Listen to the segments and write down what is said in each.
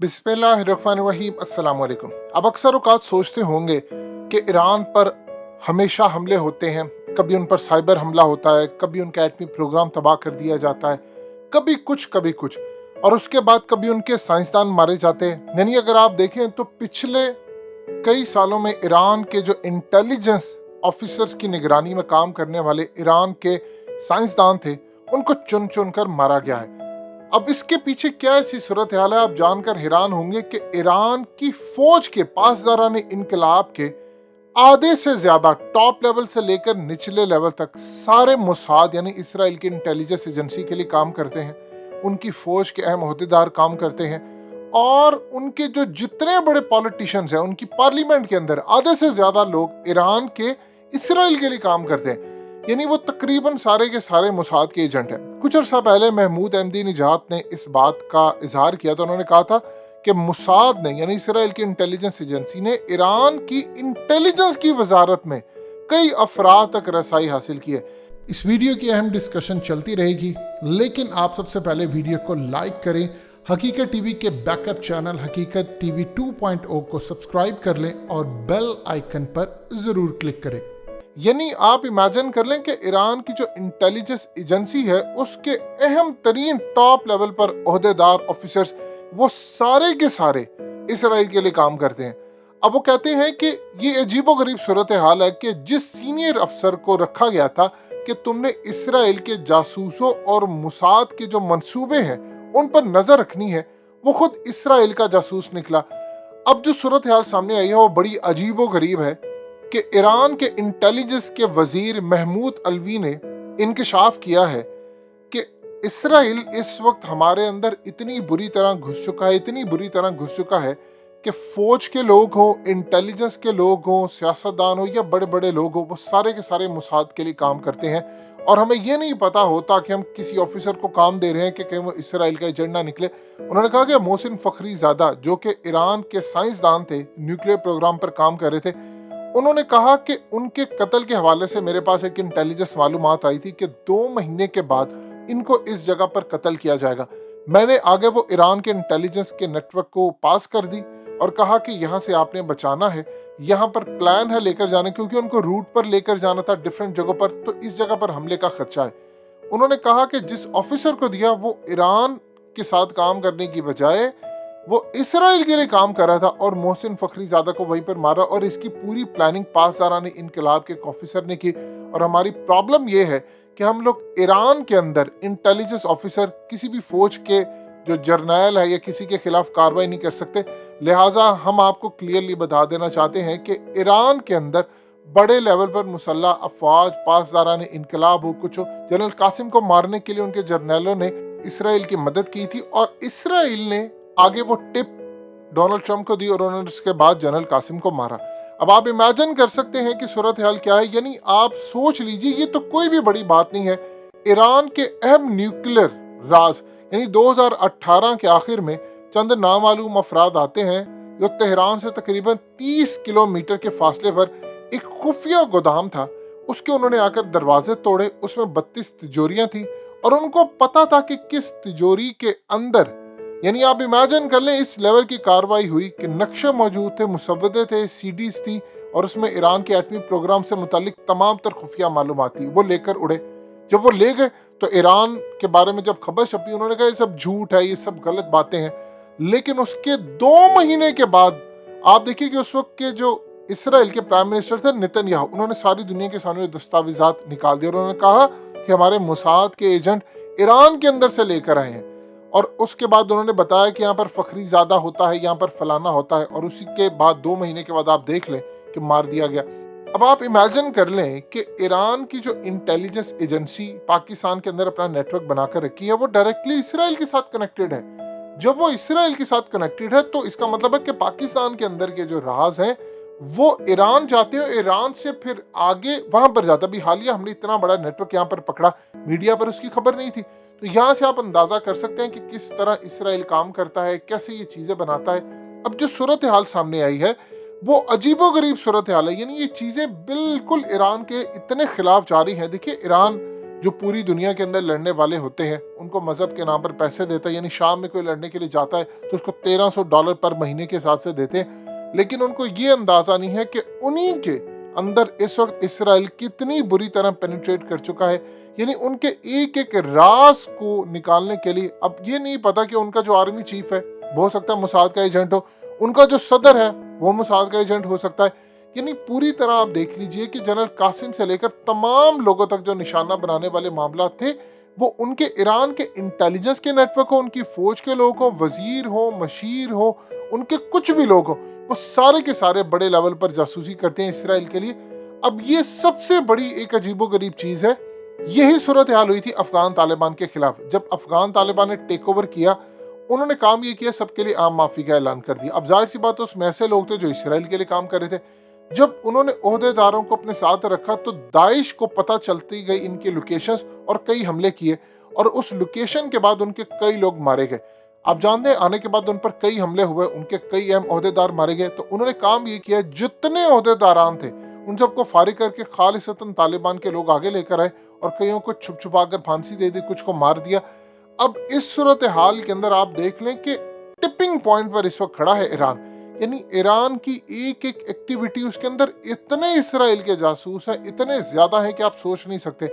बिस्मिल्लाहिर्रहमानिर्रहीम अस्सलाम वालेकुम। अब अक्सर औकात सोचते होंगे कि ईरान पर हमेशा हमले होते हैं, कभी उन पर साइबर हमला होता है, कभी उनका एटमी प्रोग्राम तबाह कर दिया जाता है, कभी कुछ और उसके बाद कभी उनके साइंसदान मारे जाते हैं। यानी अगर आप देखें तो पिछले कई सालों में ईरान के जो इंटेलिजेंस ऑफिसर्स की निगरानी में काम करने वाले ईरान के साइंसदान थे, उनको चुन चुन कर मारा गया है। अब इसके पीछे क्या ऐसी सूरत हाल है, आप जानकर हैरान होंगे कि ईरान की फौज के पासदारान इनकलाब के आधे से ज्यादा टॉप लेवल से लेकर निचले लेवल तक सारे मोसाद यानी इसराइल की इंटेलिजेंस एजेंसी के लिए काम करते हैं। उनकी फौज के अहम ओहदेदार काम करते हैं और उनके जो जितने बड़े पॉलिटिशियंस हैं, उनकी पार्लियामेंट के अंदर आधे से ज्यादा लोग ईरान के इसराइल के लिए काम करते हैं। यानी वो तकरीबन सारे के सारे मोसाद के एजेंट हैं। कुछ अर्सा पहले महमूद अहमदी निजात ने इस बात का इजहार किया तो उन्होंने कहा था कि मोसाद ने यानी इसराइल की इंटेलिजेंस एजेंसी ने ईरान की इंटेलिजेंस की वजारत में कई अफराद तक रसाई हासिल की है। इस वीडियो की अहम डिस्कशन चलती रहेगी, लेकिन आप सबसे पहले वीडियो को लाइक करें, हकीकत टीवी के बैकअप चैनल हकीकत टीवी 2.0 को सब्सक्राइब कर लें और बेल आइकन पर जरूर क्लिक करें। यानी आप इमेजिन कर लें कि ईरान की जो इंटेलिजेंस एजेंसी है, उसके अहम तरीन टॉप लेवल पर ओहदेदार ऑफिसर्स वो सारे के सारे इसराइल के लिए काम करते हैं। अब वो कहते हैं कि ये अजीबोगरीब सूरत हाल है कि जिस सीनियर अफसर को रखा गया था कि तुमने इसराइल के जासूसों और मुसाद के जो मंसूबे हैं उन पर नजर रखनी है, वो खुद इसराइल का जासूस निकला। अब जो सूरत हाल सामने आई है वो बड़ी अजीबोगरीब है कि ईरान के इंटेलिजेंस के वजीर महमूद अलवी ने इंकशाफ किया है कि इसराइल इस वक्त हमारे अंदर इतनी बुरी तरह घुस चुका है कि फौज के लोग हो, इंटेलिजेंस के लोग हो, सियासतदान हो या बड़े बड़े लोग हो, वो सारे के सारे मुसाद के लिए काम करते हैं और हमें ये नहीं पता होता कि हम किसी ऑफिसर को काम दे रहे हैं कि कहीं वो इसराइल का एजेंट ना निकले। उन्होंने कहा कि मोहसिन फखरीजादा जो कि ईरान के साइंसदान थे, न्यूक्लियर प्रोग्राम पर काम कर रहे थे, उन्होंने कहा कि उनके कत्ल के हवाले से मेरे पास एक इंटेलिजेंस मालूमात आई थी कि 2 महीने के बाद इनको इस जगह पर कत्ल किया जाएगा। मैंने आगे वो ईरान के इंटेलिजेंस के नेटवर्क को पास कर दी और कहा कि यहाँ से आपने बचाना है, यहाँ पर प्लान है लेकर जाने, क्योंकि उनको रूट पर लेकर जाना था डिफरेंट जगहों पर, तो इस जगह पर हमले का खर्चा है। उन्होंने कहा कि जिस ऑफिसर को दिया वो ईरान के साथ काम करने की बजाय वो इसराइल के लिए काम कर रहा था और मोहसिन फखरीजादा को वहीं पर मारा और इसकी पूरी प्लानिंग पासदारान इनकलाब के ऑफिसर ने की। और हमारी प्रॉब्लम यह है कि हम लोग ईरान के अंदर इंटेलिजेंस ऑफिसर किसी भी फौज के जो जर्नैल है या किसी के खिलाफ कार्रवाई नहीं कर सकते। लिहाजा हम आपको क्लियरली बता देना चाहते हैं कि ईरान के अंदर बड़े लेवल पर मुसल्ला अफवाज, पासदारान इनकलाब हो, कुछ हो, जनरल कासिम को मारने के लिए उनके जर्नैलों ने इसराइल की मदद की थी और इसराइल ने आगे वो टिप डोनाल्ड ट्रंप को दी और उन्होंने उसके बाद जनरल कासिम को मारा। अब आप इमेजिन कर सकते हैं कि सूरत हाल क्या है। यानी आप सोच लीजिए, ये तो कोई भी बड़ी बात नहीं है। ईरान के अहम न्यूक्लियर राज यानी 2018 के आखिर में चंद नामालूम अफराद आते हैं जो तेहरान से तकरीबन 30 किलोमीटर के फासले पर एक खुफिया गोदाम था, उसके उन्होंने आकर दरवाजे तोड़े। उसमें 32 तिजोरियां थी और उनको पता था कि किस तिजोरी के अंदर, यानी आप इमेजिन कर लें इस लेवल की कार्रवाई हुई कि नक्शे मौजूद थे, मुसव्वदे थे, सीडीज थी और उसमें ईरान के एटमी प्रोग्राम से मुतालिक तमाम तर खुफिया मालूमात थी। वो लेकर उड़े। जब वो ले गए तो ईरान के बारे में जब खबर छपी, उन्होंने कहा ये सब झूठ है, ये सब गलत बातें हैं। लेकिन उसके 2 महीने के बाद आप देखिए कि उस वक्त के जो इसराइल के प्राइम मिनिस्टर थे नेतन्याहू, उन्होंने सारी दुनिया के सामने दस्तावेजात निकाल दिए और उन्होंने कहा कि हमारे मोसाद के एजेंट ईरान के अंदर से लेकर आए हैं। और उसके बाद उन्होंने बताया कि यहाँ पर फखरीजादा होता है, यहाँ पर फलाना होता है, और उसी के बाद 2 महीने के बाद आप देख लें कि मार दिया गया। अब आप इमेजिन कर लें कि ईरान की जो इंटेलिजेंस एजेंसी पाकिस्तान के अंदर अपना नेटवर्क बनाकर रखी है, वो डायरेक्टली इसराइल के साथ कनेक्टेड है। जब वो इसराइल के साथ कनेक्टेड है तो इसका मतलब है कि पाकिस्तान के अंदर के जो राज हैं वो ईरान जाते हैं, ईरान से फिर आगे वहां पर जाता। अभी हालिया हमने इतना बड़ा नेटवर्क यहाँ पर पकड़ा, मीडिया पर उसकी खबर नहीं थी। तो यहाँ से आप अंदाजा कर सकते हैं कि किस तरह इसराइल काम करता है, कैसे ये चीजें बनाता है। अब जो सूरत हाल सामने आई है वो अजीबोगरीब सूरत हाल है। यानी ये चीजें बिल्कुल ईरान के इतने खिलाफ जारी हैं। देखिए ईरान जो पूरी दुनिया के अंदर लड़ने वाले होते हैं उनको मजहब के नाम पर पैसे देता है। यानी शाम में कोई लड़ने के लिए जाता है तो उसको $1300 पर महीने के हिसाब से देते हैं। लेकिन उनको ये अंदाजा नहीं है कि उन्हीं के अंदर इस वक्त इसराइल कितनी बुरी तरह पेनिट्रेट कर चुका है। यानी उनके एक एक राज को निकालने के लिए अब ये नहीं पता कि उनका जो आर्मी चीफ है वो हो सकता है मोसाद का एजेंट हो, उनका जो सदर है वो मोसाद का एजेंट हो सकता है। यानी पूरी तरह आप देख लीजिए कि जनरल कासिम से लेकर तमाम लोगों तक जो निशाना बनाने वाले मामला थे वो उनके ईरान के इंटेलिजेंस के नेटवर्क हो, उनकी फौज के लोग हो, वजीर हो, मशीर हो, उनके कुछ भी लोग हो, वो सारे के सारे बड़े लेवल पर जासूसी करते हैं इसराइल के लिए। अब ये सबसे बड़ी एक अजीबोगरीब चीज है। यही सूरत हाल हुई थी अफगान तालिबान के खिलाफ। जब अफगान तालिबान ने टेक ओवर किया, उन्होंने काम ये किया, सबके लिए आम माफी का ऐलान कर दिया। अब जाहिर सी बात है उसमें ऐसे लोग थे जो इसराइल के लिए काम कर रहे थे। जब उन्होंने ओहदेदारों को अपने साथ रखा तो दाइश को पता चलती गई इनकी लोकेशंस और कई हमले किए और उस लोकेशन के बाद उनके कई लोग मारे गए। आप जानते हैं आने के बाद उन पर कई हमले हुए, उनके कई अहम ओहदेदार मारे गए। तो उन्होंने काम ये किया, जितने ओहदेदारान थे उन सबको फारिग करके खालिसतन तालिबान के लोग आगे लेकर आए और कईयों को छुप छुपा कर फांसी दे दी, कुछ को मार दिया। अब इस सूरत हाल के अंदर आप देख लें कि टिपिंग पॉइंट पर इस वक्त खड़ा है ईरान। यानी ईरान की एक एक एक्टिविटी, उसके अंदर इतने इसराइल के जासूस हैं, इतने ज्यादा हैं कि आप सोच नहीं सकते।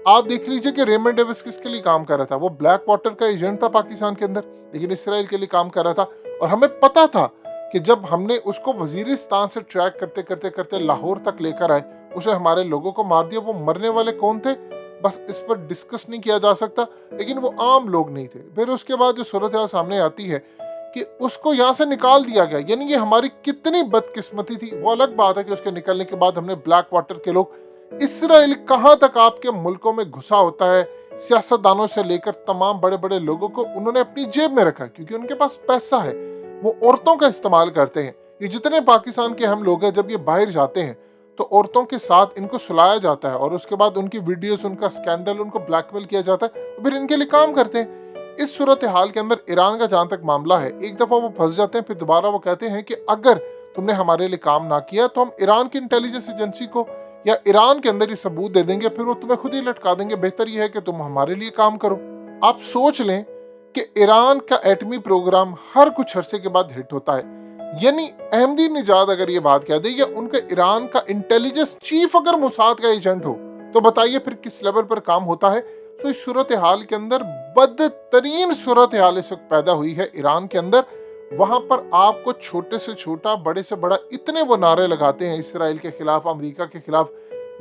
आप देख लीजिए कि रेमंड डेविस किसके लिए काम कर रहा था, वो ब्लैक वाटर का एजेंट था पाकिस्तान के अंदर, लेकिन इसराइल के लिए काम कर रहा था। और हमें पता था कि जब हमने उसको वजीरिस्तान से ट्रैक करते करते करते लाहौर तक लेकर आए, उसे हमारे लोगों को मार दिया। वो मरने वाले कौन थे बस इस पर डिस्कस नहीं किया जा सकता, लेकिन वो आम लोग नहीं थे। फिर उसके बाद जो सूरत हाल सामने आती है कि उसको यहाँ से निकाल दिया गया। यानी ये हमारी कितनी बदकिस्मती थी। वो अलग बात है कि उसके निकलने के बाद हमने ब्लैक वाटर के लोग, इसराइल कहाँ तक आपके मुल्कों में घुसा होता है, सियासतदानों से लेकर तमाम बड़े बड़े लोगों को उन्होंने अपनी जेब में रखा क्योंकि उनके पास पैसा है। वो औरतों का इस्तेमाल करते हैं। ये जितने पाकिस्तान के हम लोग हैं, जब ये बाहर जाते हैं तो औरतों के साथ इनको सुलाया जाता है और उसके बाद उनकी वीडियोस, उनका स्कैंडल, उनको ब्लैकमेल किया जाता है, फिर इनके लिए काम करते हैं। इस सूरत हाल के अंदर ईरान का जहां तक मामला है, एक दफा वो फंस जाते हैं, फिर दोबारा वो कहते हैं कि अगर तुमने हमारे लिए काम ना किया तो हम ईरान की इंटेलिजेंस एजेंसी को या ईरान के अंदर ये सबूत दे देंगे, फिर वो तुम्हें खुद ही लटका देंगे। बेहतर ये है कि तुम हमारे लिए काम करो। आप सोच लें कि ईरान का एटमी प्रोग्राम हर कुछ अरसे के बाद हिट होता है। यानी अहमदी निजाद अगर ये बात कह दे या उनके ईरान का इंटेलिजेंस चीफ अगर मोसाद का एजेंट हो, तो बताइए फिर किस लेवल पर काम होता है। तो इस सूरत हाल के अंदर बदतरीन सूरत हाल इस वक्त पैदा हुई है ईरान के अंदर। वहां पर आपको छोटे से छोटा, बड़े से बड़ा, इतने वो नारे लगाते हैं इसराइल के खिलाफ, अमेरिका के खिलाफ,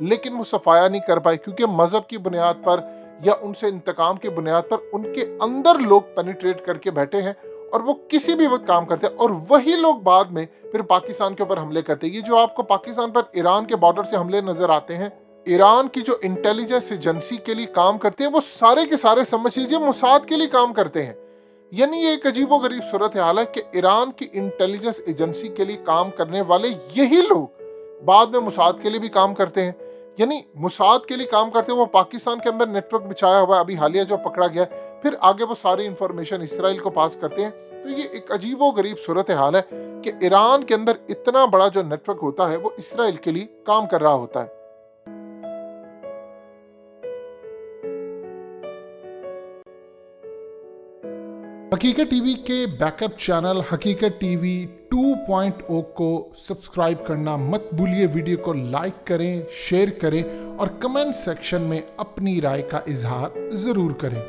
लेकिन वो सफाया नहीं कर पाए क्योंकि मजहब की बुनियाद पर या उनसे इंतकाम की बुनियाद पर उनके अंदर लोग पेनिट्रेट करके बैठे हैं और वो किसी भी वक्त काम करते हैं। और वही लोग बाद में फिर पाकिस्तान के ऊपर हमले करते हैं। ये जो आपको पाकिस्तान पर ईरान के बॉर्डर से हमले नजर आते हैं, ईरान की जो इंटेलिजेंस एजेंसी के लिए काम करते हैं, वो सारे के सारे समझ लीजिए मोसाद के लिए काम करते हैं। यानी ये एक अजीबो गरीब सूरत हाल है कि ईरान की इंटेलिजेंस एजेंसी के लिए काम करने वाले यही लोग बाद में मोसाद के लिए भी काम करते हैं। यानी मोसाद के लिए काम करते हैं, वो पाकिस्तान के अंदर नेटवर्क बिछाया हुआ है, अभी हालिया जो पकड़ा गया, फिर आगे वो सारी इंफॉर्मेशन इसराइल को पास करते हैं। तो ये एक अजीबो गरीब सूरत हाल है कि ईरान के अंदर इतना बड़ा जो नेटवर्क होता है वो इसराइल के लिए काम कर रहा होता है। हकीकत टीवी के बैकअप चैनल हकीकत टीवी 2.0 को सब्सक्राइब करना मत भूलिए। वीडियो को लाइक करें, शेयर करें और कमेंट सेक्शन में अपनी राय का इजहार जरूर करें।